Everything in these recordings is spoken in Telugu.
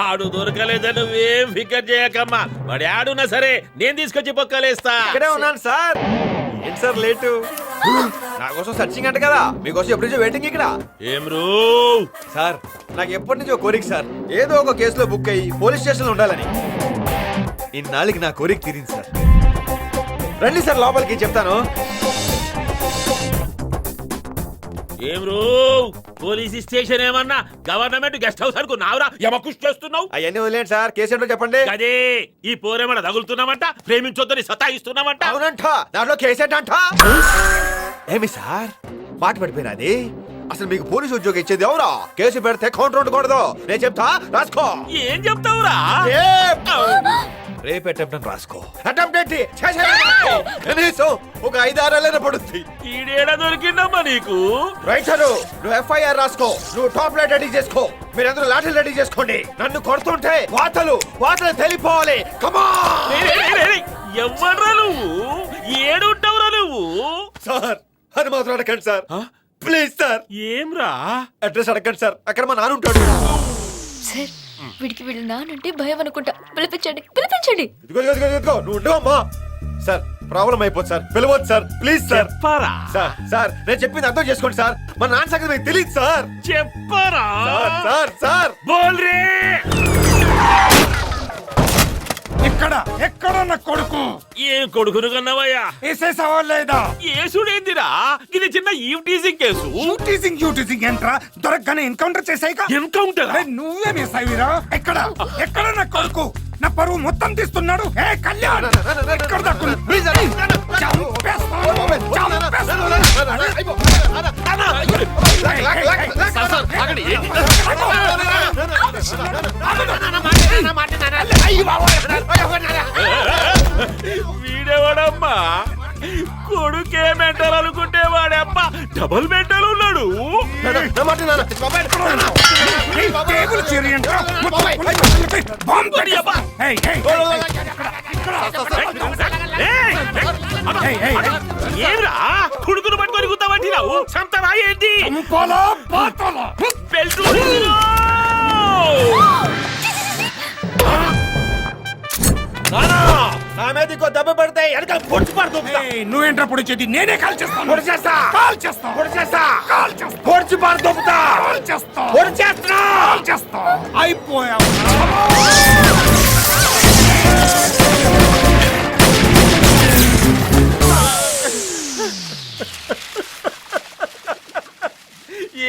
ఆడు దొరకలేదని నువ్వేం ఫికర్ చేయకమ్మా. వాడు ఆడున్నా సరే నేను తీసుకొచ్చి పొక్కలేస్తా. ఇక్కడే ఉన్నాను సార్. ఏంటి సార్ లేటు? నా కోసం సర్చింగ్ అంట కదా, మీకోసం ఎప్పటి నుంచో వెయిటింగ్ ఇక్కడ. ఏం రూ సార్ నాకు ఎప్పటి నుంచో కోరిక సార్, ఏదో ఒక కేసులో బుక్ అయ్యి పోలీస్ స్టేషన్ లో ఉండాలని. ఇన్నాళ్ళకి నా కోరిక తీరింది సార్. రండి సార్ లోపలికి చెప్తాను. ఏం రూ పోలీస్ స్టేషన్ ఏమన్నా గవర్నమెంట్ గెస్ట్ హౌస్ అనుకున్నావురా? యమకుష్ చేస్తున్నావు. అవన్నీ వదిలేండి సార్, కేసు ఏంటో చెప్పండి. అదే ఈ పోరేమన్నా తగులుతున్నామంట, ప్రేమించొద్దని సతాయిస్తున్నామంట. అవునంట, దాంట్లో కేసు ఏంటంట. ఏమి సార్ మాట పడిపోయినది? అసలు మీకు పోలీసు ఉద్యోగం ఇచ్చేది ఎవరా? కేసు పెడితే కౌంటర్ ఉండకూడదు. నేను చెప్తా, రాసుకో. ఏం చెప్తావురా? రేపు అటెంప్ట్ రాసుకో. అటెంప్ట్ ఏంటి? కనీసం ఒక 5-6 పడుతుంది. ఈడేడా దొరికిందమ్మా నీకు? రైటరు, నువ్వు FIR రాసుకో. నువ్వు టాప్ లైట్ రెడీ చేసుకో. మీరందరూ లాఠీలు రెడీ చేసుకోండి. నన్ను కొడుతుంటే వాతలు తెలిపోవాలి. ఎవ్వడ్రా నువ్వు? ఏడుంటావురా నువ్వు? సార్ అది మాత్రం అడగండి సార్, ప్లీజ్ సార్. ఏమ్రా? అడ్రస్ అడగండి సార్, అక్కడ మా నాన్న ఉంటాడు. సార్ వీడికి వీళ్ళ నానంటే భయం అనుకుంటా. పిలిపించండి. ఇదిగో నువ్వు ఉండవమ్మా. సార్ ప్రాబ్లం అయిపోతుంది సార్, పిలవచ్చు సార్, ప్లీజ్ సార్. చెప్పరా? సార్ నేను చెప్పింది అర్థం చేసుకోండి సార్. మా నాన్న సంగతి మీకు తెలియదు సార్. చెప్పరా? సార్ బోల్ రే. ఎక్కడ నా కొడుకు? ఏం కొడుకును కన్నావయ్యా? వేసేసావా లేదా? ఏసుడేందిరా? ఇది చిన్న ఈవ్ టీజింగ్ కేసు. యూటీజింగ్ ఏంట్రా? దొరకగానే ఎన్కౌంటర్ చేసాయిగా. ఎన్కౌంటర్? నువ్వే వేసావిరా. ఎక్కడ నా కొడుకు? నా పరువు మొత్తం తీస్తున్నాడు. ఏ కళ్యాణ్, ఎక్కడ దక్కులు? వీడేవాడమ్మా కొడుకే మెంటల్ అనుకుంటే వాడమ్మా డబుల్ మెంటల్ ఉన్నాడు. ఏరా కొడుకును పట్టుకొని గుర్తామంటున్నావు? సంతవా ఏంటి? నా మీద ఇంకో దెబ్బ పడితే వెనక పొడిచి పడుతుంది. నువ్వేంట్రా పొడిచేది? నేనే కాల్ చేస్తాను. పొడిచి పడుతుందా? అయిపోయావు.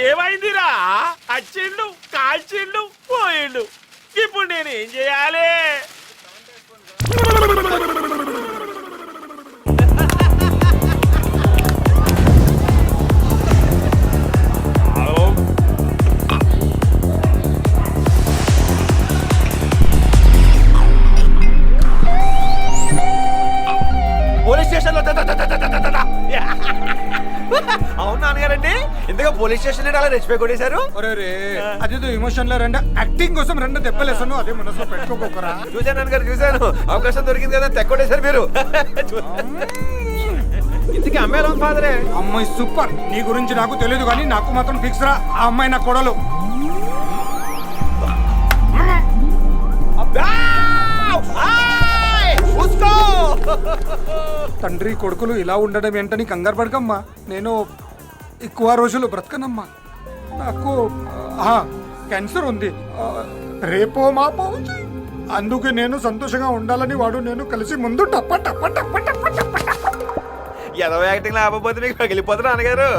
ఏమైందిరా? అచ్చిండు, కాల్చిండు, పోయిండు. ఇప్పుడు నేనేం చేయాలి? పోలీస్ స్టేషన్ లో అవును నాన్నగారండి. ఇంతగా పోలీస్ స్టేషన్ అలా రెచ్చిపోయి కొట్టేశారు. అదేదో ఎమోషన్ లో యాక్టింగ్ కోసం 2 దెబ్బలేసాను. అదే మనసులో పెట్టుకోకరా. చూశాను నాన్నగారు, చూశాను. అవకాశం దొరికింది కదా తెక్కొట్టేశారు మీరు. ఇంతకీ అమ్మాయి ఫాదరే. అమ్మాయి సూపర్. నీ గురించి నాకు తెలియదు కానీ నాకు మాత్రం ఫిక్స్ రా. ఆ అమ్మాయి నా కొడలు. తండ్రి కొడుకులు ఇలా ఉండడం ఏంటని కంగారు పడకమ్మా. నేను ఎక్కువ రోజులు బ్రతకనమ్మా. నాకు క్యాన్సర్ ఉంది. రేపో మాపో అందుకే నేను సంతోషంగా ఉండాలని వాడు నేను కలిసి ముందు టప్ప టప్ప టప్ప టప్ప టప్ప ఏదో యాక్టింగ్ లేకపోతే మీకు పగిలిపోతారు నాన్నగారు.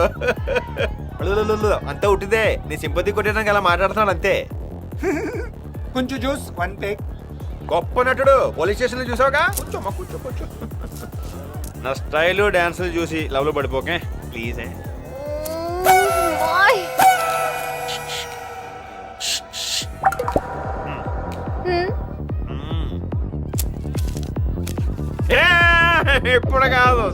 అంతా ఉట్టిదే. నీ సింపతి కొట్టడానికి అలా మాట్లాడుతున్నాడు అంతే. కొంచెం జ్యూస్ 1 టేక్. గొప్ప నటుడు. పోలీస్ స్టేషన్ లో చూసావుగా. కూర్చో. నా స్టైలు డాన్సులు చూసి లవ్ లో పడిపోకే ప్లీజ్. ఇప్పుడు కాదు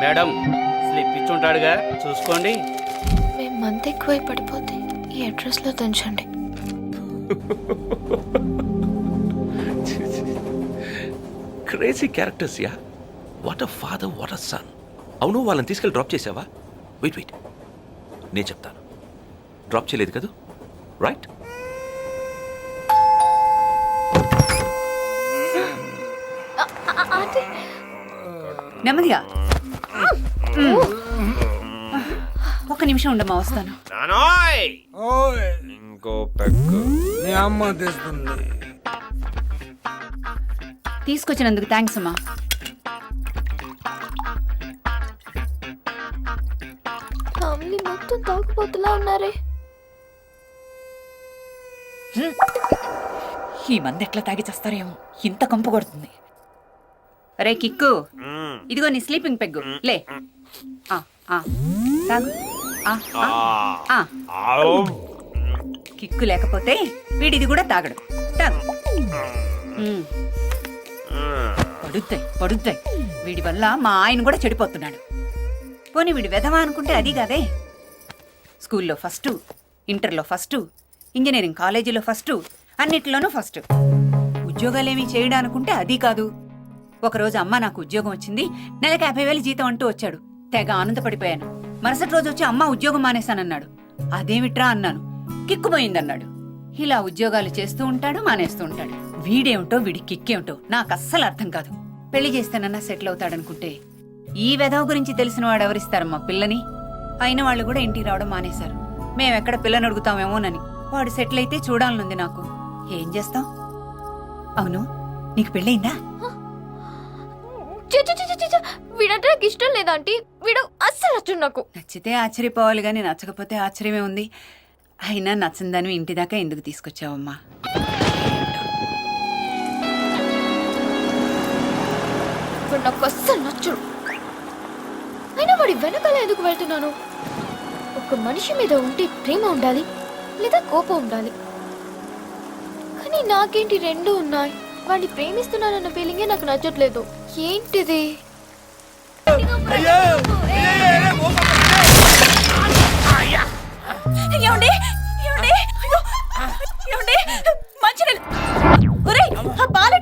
మేడం స్లిప్ ఇచ్చుంటాడుగా చూసుకోండి. మేము మంత్ ఎక్కువై పడిపోతే ఈ అడ్రస్ లో దంచండి. Crazy characters yeah. What a father, what a son. అవును, వాళ్ళని తీసుకెళ్ళి డ్రాప్ చేసావా? వెయిట్ నేను చెప్తాను. డ్రాప్ చేయలేదు కదా, రైట్? ఆంటీ నెమ్మదిగా ఒక్క నిమిషం ఉండమ్మా, వస్తాను. ఓయ్ ఇంకో పెగ్గు. మీ అమ్మ తెస్తుంది. తీసుకొచ్చినందుకు థ్యాంక్స్ అమ్మా. ఫ్యామిలీ మొత్తం తాగుబోతులా ఉన్నారే. ఈ మంది ఎట్లా తాగి చేస్తారేమో, ఇంత కంపు కొడుతుంది. రే కిక్కు, ఇదిగో నీ స్లీపింగ్ పెగ్గు, లే. తాగు. కిక్కు లేకపోతే వీడిది కూడా తాగడు. తాగు. పడుద్దాయి. వీడి వల్ల మా ఆయన కూడా చెడిపోతున్నాడు. పోనీ వీడి వెధవా అనుకుంటే అది కాదే. స్కూల్లో ఫస్ట్, ఇంటర్లో ఫస్ట్, ఇంజనీరింగ్ కాలేజీలో ఫస్ట్, అన్నిటిలోనూ ఫస్ట్. ఉద్యోగాలేమీ చేయడానుకుంటే అది కాదు. ఒకరోజు అమ్మ నాకు ఉద్యోగం వచ్చింది, నెలకు 50,000 జీతం అంటూ వచ్చాడు. తెగ ఆనందపడిపోయాను. మరుసటి రోజు వచ్చి అమ్మ ఉద్యోగం మానేశానన్నాడు. అదేమిట్రా అన్నాను. కిక్కుపోయిందన్నాడు. ఇలా ఉద్యోగాలు చేస్తూ ఉంటాడు, మానేస్తూ ఉంటాడు. వీడేమిటో వీడి కిక్కేమిటో నాకు అస్సలు అర్థం కాదు. పెళ్లి చేస్తేనన్నా సెటిల్ అవుతాడనుకుంటే ఈ వెధవ గురించి తెలిసిన వాడు ఎవరిస్తారమ్మా పిల్లని? అయిన వాళ్ళు కూడా ఇంటికి రావడం మానేశారు. మేమెక్కడ పిల్లని అడుగుతామేమోనని. వాడు సెటిల్ అయితే చూడాలనుంది నాకు. ఏం చేస్తాం? అవును, నీకు పెళ్ళయిందా? వీడంటే నాకు ఇష్టం లేదా ఆంటీ. వీడు అస్సలు నచ్చడు నాకు. నచ్చితే ఆశ్చర్యపోవాలి గాని నచ్చకపోతే ఆశ్చర్యమే ఉంది. అయినా నచ్చందని ఇంటి దాకా ఎందుకు తీసుకొచ్చావమ్మా? వాడు నాకు అస్సలు నచ్చడు. అయినా వాడి వెనకాల ఎందుకు వెళ్తున్నాను? ఒక మనిషి మీద ఉంటే ప్రేమ ఉండాలి లేదా కోపం ఉండాలి. కానీ నాకేంటి రెండు ఉన్నాయి. వాడిని ప్రేమిస్తున్నానన్న ఫీలింగే నాకు నచ్చట్లేదు. ఏంటిది? ఏమండి? ఏమండి? అయ్యో! ఏమండి? మంచినీళ్ళు. ఒరేయ్, ఆ పాలు